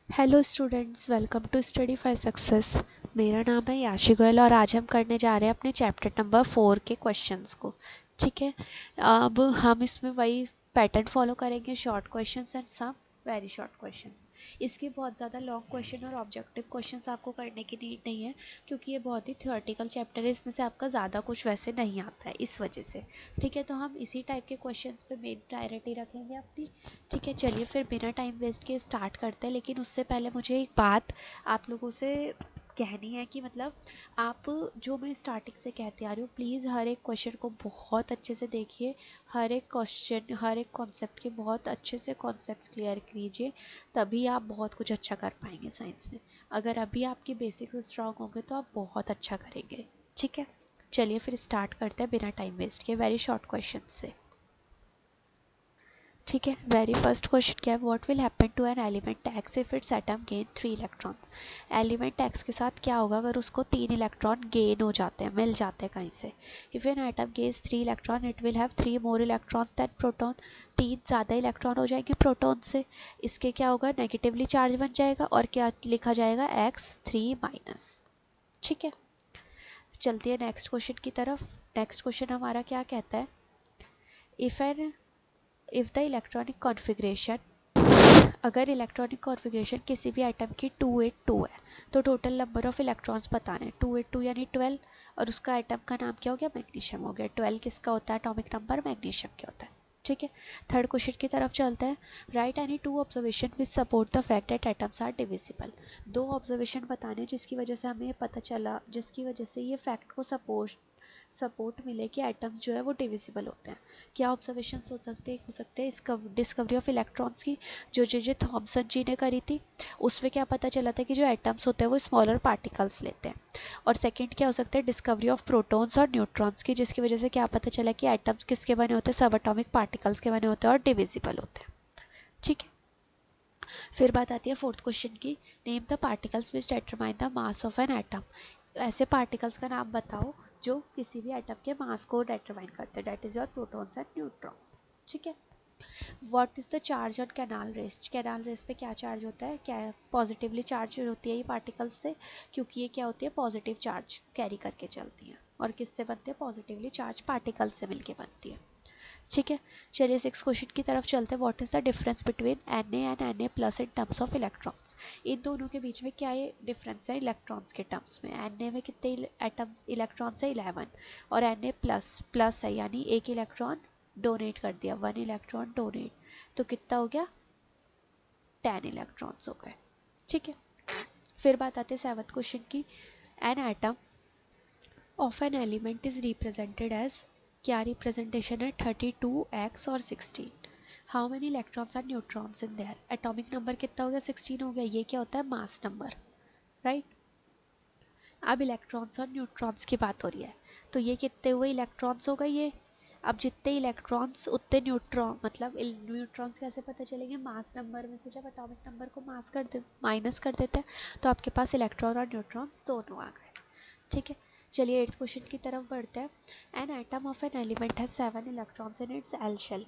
Hello students, welcome to study for success. मेरा नाम है याशी गोयल और आज हम करने जा रहे हैं अपने चैप्टर नंबर 4 के क्वेश्चंस को। ठीक है, अब हम इसमें वही पैटर्न फॉलो करेंगे, short questions and some very short question. इसके बहुत ज़्यादा लॉन्ग क्वेश्चन और ऑब्जेक्टिव क्वेश्चंस आपको करने की नीड नहीं है, क्योंकि ये बहुत ही थियोरेटिकल चैप्टर है, इसमें से आपका ज़्यादा कुछ वैसे नहीं आता है इस वजह से। ठीक है, तो हम इसी टाइप के क्वेश्चंस पे मेन प्रायोरिटी रखेंगे अपनी। ठीक है, चलिए फिर बिना टाइम वेस्ट के स्टार्ट करते हैं। लेकिन उससे पहले मुझे एक बात आप लोगों से कहनी है कि मतलब आप जो मैं स्टार्टिंग से कहती आ रही हूँ, प्लीज़ हर एक क्वेश्चन को बहुत अच्छे से देखिए। हर एक क्वेश्चन, हर एक कॉन्सेप्ट के बहुत अच्छे से कॉन्सेप्ट क्लियर कीजिए, तभी आप बहुत कुछ अच्छा कर पाएंगे साइंस में। अगर अभी आपकी बेसिक्स स्ट्रांग होंगे तो आप बहुत अच्छा करेंगे। ठीक है, चलिए फिर स्टार्ट करते हैं बिना टाइम वेस्ट के वेरी शॉर्ट क्वेश्चन से। ठीक है, वेरी फर्स्ट क्वेश्चन क्या है, what will happen to an element X if its atom gain 3 electrons. Element X के साथ क्या होगा अगर उसको 3 इलेक्ट्रॉन गेन हो जाते हैं, मिल जाते हैं कहीं से। If an atom gains 3 electron it will have 3 more electrons that proton. 3 ज़्यादा इलेक्ट्रॉन हो जाएंगे प्रोटॉन से। इसके क्या होगा, नेगेटिवली चार्ज बन जाएगा और क्या लिखा जाएगा, x3-। ठीक है, चलती है नेक्स्ट क्वेश्चन की तरफ। नेक्स्ट क्वेश्चन हमारा क्या कहता है, if an if the electronic configuration, अगर इलेक्ट्रॉनिक कॉन्फ़िगरेशन किसी भी आइटम की 282 है तो टोटल नंबर ऑफ इलेक्ट्रॉन्स बताने हैं। 282 यानी 12, और उसका आइटम का नाम क्या हो गया, मैग्नीशियम हो गया। 12 किसका होता है, एटॉमिक नंबर मैग्नीशियम क्या होता है। ठीक है, थर्ड क्वेश्चन की तरफ चलते हैं। Right any 2 observation which support the fact that atoms are divisible. 2 observation बताने जिसकी वजह से हमें पता चला, जिसकी वजह से ये फैक्ट को सपोर्ट मिले कि एटम्स जो है वो डिविजिबल होते हैं। क्या ऑब्जर्वेशन हो सकते हैं डिस्कवरी ऑफ इलेक्ट्रॉन्स की, जो जे जे थॉमसन जी ने करी थी। उसमें क्या पता चला था कि जो एटम्स होते हैं वो स्मॉलर पार्टिकल्स लेते हैं। और सेकंड क्या हो सकता है, डिस्कवरी ऑफ प्रोटॉन्स और न्यूट्रॉन्स की, जिसकी वजह से क्या पता चला कि एटम्स किसके बने होते हैं, सब एटॉमिक पार्टिकल्स के बने होते हैं और डिविजिबल होते हैं। ठीक है, फिर बात आती है फोर्थ क्वेश्चन की, name the particles which determine the mass of an atom. ऐसे पार्टिकल्स का नाम बताओ जो किसी भी एटम के मास को डिटरमाइन करते हैं, that is your protons and neutrons. ठीक है, what is the charge on canal rays. Canal rays पे क्या चार्ज होता है, क्या पॉजिटिवली चार्ज होती है ये पार्टिकल्स से, क्योंकि ये क्या होती है, पॉजिटिव चार्ज कैरी करके चलती हैं। और किससे बनते हैं, पॉजिटिवली चार्ज पार्टिकल्स से मिलके बनती है। ठीक है, चलिए सिक्स क्वेश्चन की तरफ चलते हैं। What is the difference between Na and Na plus in terms of electrons. इन दोनों के बीच में क्या ये डिफरेंस है इलेक्ट्रॉन्स के टर्म्स में। Na में कितने एटम्स इलेक्ट्रॉन्स है, 11, और Na प्लस प्लस है यानी एक इलेक्ट्रॉन डोनेट कर दिया, 1 इलेक्ट्रॉन डोनेट, तो कितना हो गया, 10 इलेक्ट्रॉन्स हो गए। ठीक है, फिर बात आते हैं सेवन्थ क्वेश्चन की, an atom of an element is represented as, क्या रिप्रेजेंटेशन है, 32x और 16। How many electrons are neutrons in there, atomic number कितना हो गया, 16 हो गया। ये क्या होता है, मास नंबर, राइट। अब इलेक्ट्रॉन्स और न्यूट्रॉन्स की बात हो रही है, तो ये कितने हुए, इलेक्ट्रॉन्स हो गए ये। अब जितने इलेक्ट्रॉन्स उतने न्यूट्रॉन, मतलब न्यूट्रॉन्स कैसे पता चलेंगे, मास नंबर में से जब एटॉमिक नंबर को माइनस कर देते हैं तो आपके पास इलेक्ट्रॉन और न्यूट्रॉन दोनों आ गए। ठीक है, चलिए एट्थ क्वेश्चन की तरफ बढ़ते हैं। An atom of an element है 7 electrons in its L shell.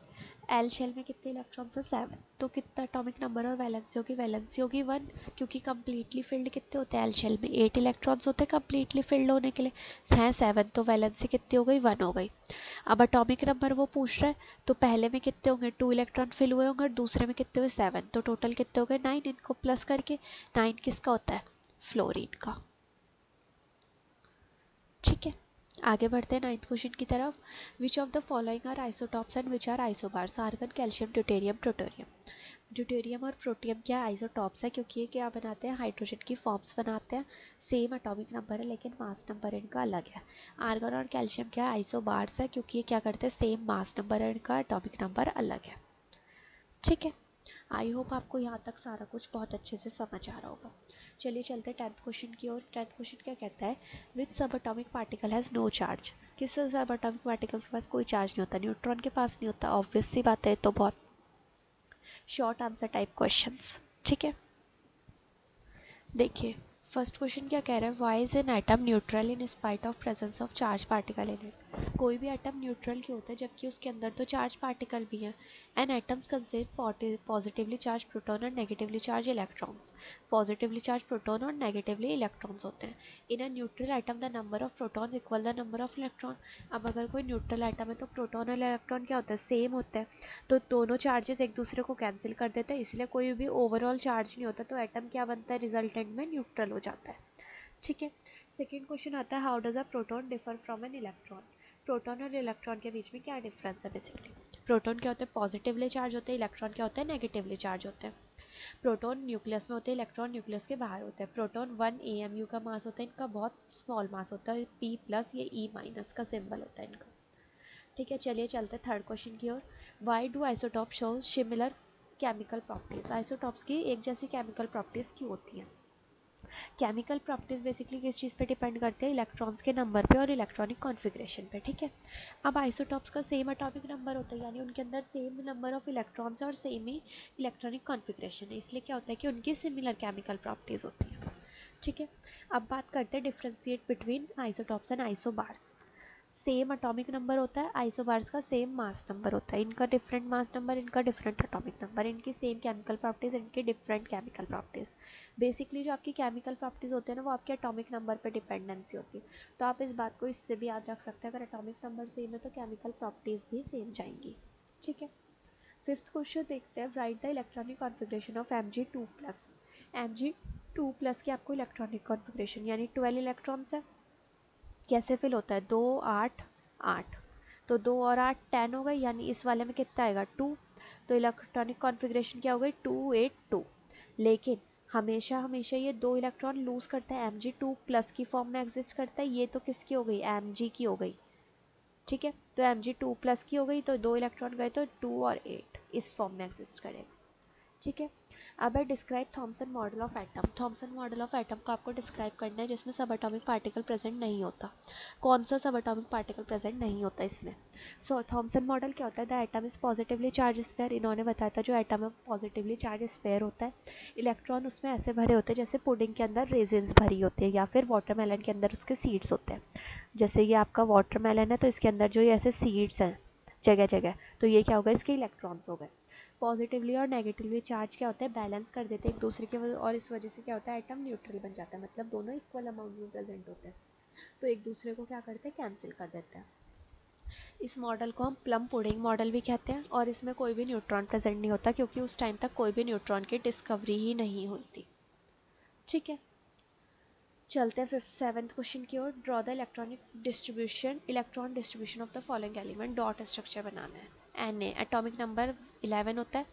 L shell में कितने इलेक्ट्रॉन्स है, 7, तो कितना एटॉमिक नंबर और वैलेंसी होगी, वैलेंसी होगी 1, क्योंकि कंप्लीटली फिल्ड कितने होते हैं, एल शेल में 8 इलेक्ट्रॉन्स होते हैं कंप्लीटली फिल्ड होने के लिए, हैं 7, तो वैलेंसी कितनी हो गई, 1 हो गई। अब एटॉमिक नंबर वो पूछ रहा है, तो पहले में कितने होंगे, 2 इलेक्ट्रॉन फिल हुए होंगे और दूसरे में कितने हुए, 7, तो टोटल कितने हो गए, 9। इनको प्लस करके 9 किसका होता है, फ्लोरीन का। ठीक है, आगे बढ़ते हैं नाइन्थ क्वेश्चन की तरफ। Which of the following are isotopes and which are isobars, argon, calcium, deuterium, plutonium. Deuterium और प्रोटियम क्या आइसोटॉप्स है, क्योंकि ये क्या बनाते हैं, हाइड्रोजन की फॉर्म्स बनाते हैं। सेम एटॉमिक नंबर है लेकिन मास नंबर इनका अलग है। आर्गन और कैल्शियम क्या आइसोबार्स है, क्योंकि ये क्या करते हैं, सेम मास नंबर है इनका, एटॉमिक नंबर अलग है। ठीक है, आई होप आपको यहाँ तक सारा कुछ बहुत अच्छे से समझ आ रहा होगा। चलिए चलते हैं टेंथ क्वेश्चन की ओर। टेंथ क्वेश्चन क्या कहता है, which sub atomic particle has no charge. किस सब एटॉमिक पार्टिकल के पास कोई चार्ज नहीं होता, न्यूट्रॉन के पास नहीं होता, ऑब्वियस सी बात है, तो बहुत शॉर्ट आंसर टाइप क्वेश्चंस। ठीक है, देखिए फर्स्ट क्वेश्चन क्या कह रहा है, why is an atom neutral in spite of presence of charge particle in it. कोई भी एटम न्यूट्रल क्यों होता है जबकि उसके अंदर तो चार्ज पार्टिकल भी हैं। An atoms contain positively charge proton और negatively charge electrons. Positively charge proton और नेगेटिवली इलेक्ट्रॉन्स होते हैं। In a neutral atom the number of proton equal the number of electron. अब अगर कोई न्यूट्रल एटम है तो प्रोटॉन और इलेक्ट्रॉन क्या होता है, सेम होता है, तो दोनों चार्जेस एक दूसरे को कैंसिल कर देते हैं, इसलिए कोई भी ओवरऑल चार्ज नहीं होता, तो एटम क्या बनता है, रिजल्टेंट में न्यूट्रल हो जाता है। ठीक है। सेकेंड क्वेश्चन आता है, how does a proton differ from an electron. Proton और इलेक्ट्रॉन के बीच में क्या डिफरेंस है बेसिकली। प्रोटॉन क्या होते हैं, पॉजिटिवली चार्ज होते हैं, इलेक्ट्रॉन क्या होते हैं, नेगेटिवली चार्ज होते हैं। प्रोटॉन न्यूक्लियस में होते हैं, इलेक्ट्रॉन न्यूक्लियस के बाहर होते हैं। प्रोटॉन 1 AMU का मास होता है, इनका बहुत स्मॉल मास होता है, P+, ये E- का सिंबल होता है इनका। ठीक है, चलिए चलते हैं थर्ड क्वेश्चन की ओर। Why do isotope show similar chemical properties. Isotopes की एक जैसी केमिकल प्रॉपर्टीज क्यों होती हैं। केमिकल प्रॉपर्टीज बेसिकली किस चीज़ पे डिपेंड करते हैं, इलेक्ट्रॉन्स के नंबर पे और इलेक्ट्रॉनिक कॉन्फ़िगरेशन पे। ठीक है। अब आइसोटॉप्स का सेम एटॉमिक नंबर होता है, यानी उनके अंदर सेम नंबर ऑफ इलेक्ट्रॉन्स है और सेम ही इलेक्ट्रॉनिक कॉन्फ़िगरेशन है, इसलिए क्या होता है कि उनकी सिमिलर केमिकल प्रॉपर्टीज होती है। ठीक है। अब बात करते हैं differentiate between isotopes and isobars. Same atomic number होता है, आइसोबार्स का सेम मास नंबर होता है, इनका डिफरेंट मास नंबर, इनका डिफरेंट एटॉमिक नंबर, इनकी सेम केमिकल प्रॉपर्टीज, इनकी डिफरेंट केमिकल प्रॉपर्टीज। बेसिकली जो आपकी केमिकल प्रॉपर्टीज होते हैं ना, वो आपके एटॉमिक नंबर पे डिपेंडेंसी होती है, तो आप इस बात को इससे भी याद रख सकते हैं, अगर एटॉमिक नंबर सेम है तो केमिकल प्रॉपर्टीज भी सेम जाएंगी। ठीक है। फिफ्थ क्वेश्चन देखते हैं, right the electronic configuration of Mg2+। Mg2+ की आपको इलेक्ट्रॉनिक कॉन्फ़िगरेशन यानी 12 इलेक्ट्रॉन्स है, कैसे फिल होता है, 2 8 8, तो 2 और 8 10 हो गए, यानी इस वाले में कितना आएगा 2, तो इलेक्ट्रॉनिक कॉन्फ़िगरेशन क्या हो गई 2 8 2। लेकिन हमेशा हमेशा ये 2 इलेक्ट्रॉन लूज करता है, Mg2+ की फॉर्म में एग्जिस्ट करता है, ये तो किसकी हो गई, Mg की हो गई। ठीक है, तो Mg2+ की हो गई, तो 2 इलेक्ट्रॉन गए तो 2 और 8 इस फॉर्म में एग्जिस्ट करेगा। ठीक है। अब है describe Thompson model of atom. Thompson model of atom को आपको डिस्क्राइब करना है जिसमें सब एटॉमिक पार्टिकल प्रेजेंट नहीं होता। कौन सा सब एटॉमिक पार्टिकल प्रेजेंट नहीं होता इसमें। सो थॉमसन मॉडल क्या होता है, the atom is positively charge sphere. इन्होंने बताया था जो एटम है पॉजिटिवली चार्ज स्फेयर होता है, इलेक्ट्रॉन उसमें ऐसे भरे होते हैं जैसे पुडिंग के अंदर रेजिन्स भरी होती है, या फिर वाटरमेलन के अंदर उसके सीड्स होते हैं। जैसे ये आपका वाटरमेलन है तो इसके अंदर जो ये ऐसे सीड्स हैं जगह जगह, तो ये क्या होगा, इसके इलेक्ट्रॉन्स हो गए। पॉजिटिवली और नेगेटिवली चार्ज क्या होता है, बैलेंस कर देते हैं एक दूसरे के, और इस वजह से क्या होता है, एटम न्यूट्रल बन जाता है, मतलब दोनों इक्वल अमाउंट में प्रेजेंट होते हैं, तो एक दूसरे को क्या करते हैं, कैंसिल कर देते हैं। इस मॉडल को हम प्लम पुडिंग मॉडल भी कहते हैं, और इसमें कोई भी न्यूट्रॉन प्रेजेंट नहीं होता क्योंकि उस टाइम तक कोई भी न्यूट्रॉन की डिस्कवरी ही नहीं हुई थी। ठीक है, चलते हैं फिफ्थ सेवन्थ क्वेश्चन की ओर। Draw the electron distribution of the following element. Dot structure बनाना है। Na एटॉमिक नंबर 11 होता है,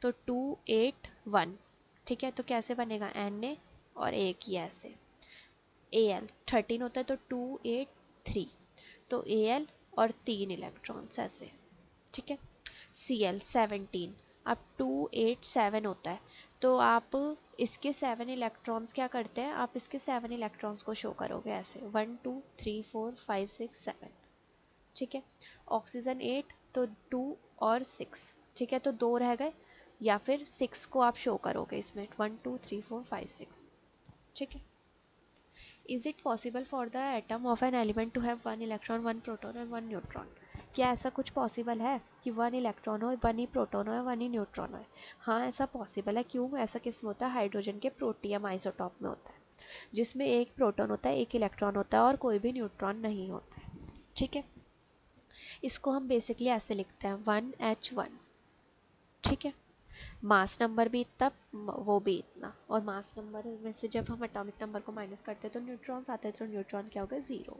तो 2 8 1। ठीक है, तो कैसे बनेगा, Na और एक ही ऐसे। Al 13 होता है, तो 2 8 3, तो Al और 3 इलेक्ट्रॉन्स ऐसे। ठीक है। Cl 17, अब 2 8 7 होता है, तो आप इसके 7 इलेक्ट्रॉन्स क्या करते हैं, आप इसके 7 इलेक्ट्रॉन्स को शो करोगे ऐसे 1 2 3 4 5 6 7। ठीक है। ऑक्सीजन 8, तो 2 और 6। ठीक है, तो 2 रह गए, या फिर 6 को आप शो करोगे इसमें 1 2 3 4 5 6। ठीक है। Is it possible for the atom of an element to have 1 electron 1 proton और 1 न्यूट्रॉन। क्या ऐसा कुछ पॉसिबल है कि 1 इलेक्ट्रॉन हो, 1 ही प्रोटॉन हो, 1 ही न्यूट्रॉन हो। हाँ, ऐसा पॉसिबल है। क्यों, ऐसा किस में होता है, हाइड्रोजन के प्रोटियम आइसोटॉप में होता है, जिसमें एक प्रोटॉन होता है, एक इलेक्ट्रॉन होता है और कोई भी न्यूट्रॉन नहीं होता है। ठीक है, इसको हम बेसिकली ऐसे लिखते हैं 1H1। ठीक है, मास नंबर भी इतना, वो भी इतना, और मास नंबर में से जब हम एटॉमिक नंबर को माइनस करते हैं तो न्यूट्रॉन्स आते हैं, तो न्यूट्रॉन क्या हो गया, 0।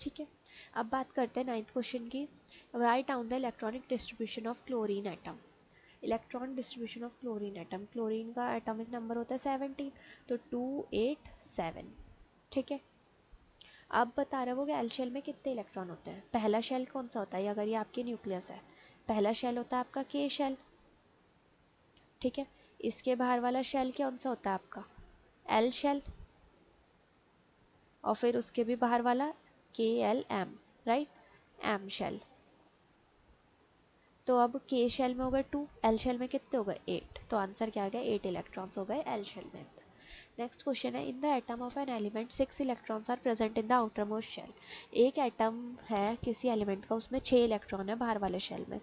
ठीक है। अब बात करते हैं नाइन्थ क्वेश्चन की। Write down the electronic distribution of chlorine atom. Electron distribution of chlorine atom, chlorine का एटॉमिक नंबर होता है 17, तो 2 8 7। ठीक है। अब बता रहे हो कि एल शेल में कितने इलेक्ट्रॉन होते हैं। पहला शेल कौन सा होता है, अगर ये आपके न्यूक्लियस है, पहला शेल होता है आपका के शेल। ठीक है, इसके बाहर वाला शेल कौन सा होता है आपका, एल शेल, और फिर उसके भी बाहर वाला KLM, राइट, एम शेल। तो अब के शेल में हो गए 2, एल शेल में कितने हो गए 8, तो आंसर क्या आ गया, 8 इलेक्ट्रॉन्स हो गए एल शेल में। नेक्स्ट क्वेश्चन है, in the atom of an element 6 electrons are present in the outermost shell. एक एटम है किसी एलिमेंट का, उसमें 6 इलेक्ट्रॉन है बाहर वाले शेल में।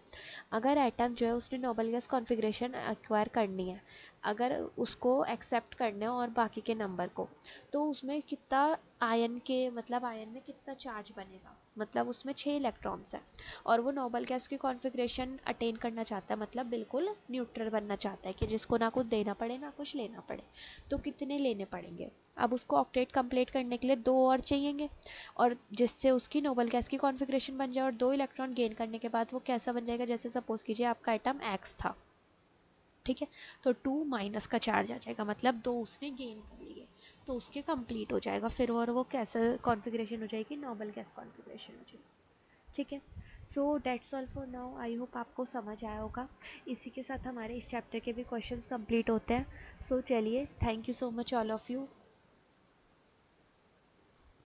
अगर एटम जो है उसने नोबल गैस कॉन्फ़िगरेशन एक्वायर करनी है, अगर उसको एक्सेप्ट करना है और बाकी के नंबर को, तो उसमें कितना आयन के, मतलब आयन में कितना चार्ज बनेगा, मतलब उसमें 6 इलेक्ट्रॉन्स हैं और वो नोबल गैस की कॉन्फ़िगरेशन अटेन करना चाहता है, मतलब बिल्कुल न्यूट्रल बनना चाहता है कि जिसको ना कुछ देना पड़े ना कुछ लेना पड़े। तो कितने लेने पड़ेंगे? अब उसको ऑक्टेट कंप्लीट करने के लिए 2 और चाहिएंगे, और जिससे उसकी नोबल गैस की कॉन्फ़िगरेशन बन जाए, और 2 इलेक्ट्रॉन गेन करने के बाद वो कैसा बन जाएगा, जैसे सपोज कीजिए आपका एटम एक्स था, ठीक है, तो 2 माइनस का चार्ज आ जाएगा, मतलब 2 उसने गेन कर लिए, तो उसके कंप्लीट हो जाएगा फिर, और वो कैसा कॉन्फ़िगरेशन हो जाएगी, नोबल गैस कॉन्फ़िगरेशन हो जाएगी। ठीक है, so that's all for now. I hope आपको समझ आया होगा। इसी के साथ हमारे इस चैप्टर के भी क्वेश्चंस कंप्लीट होते हैं। सो चलिए, thank you so much all of you.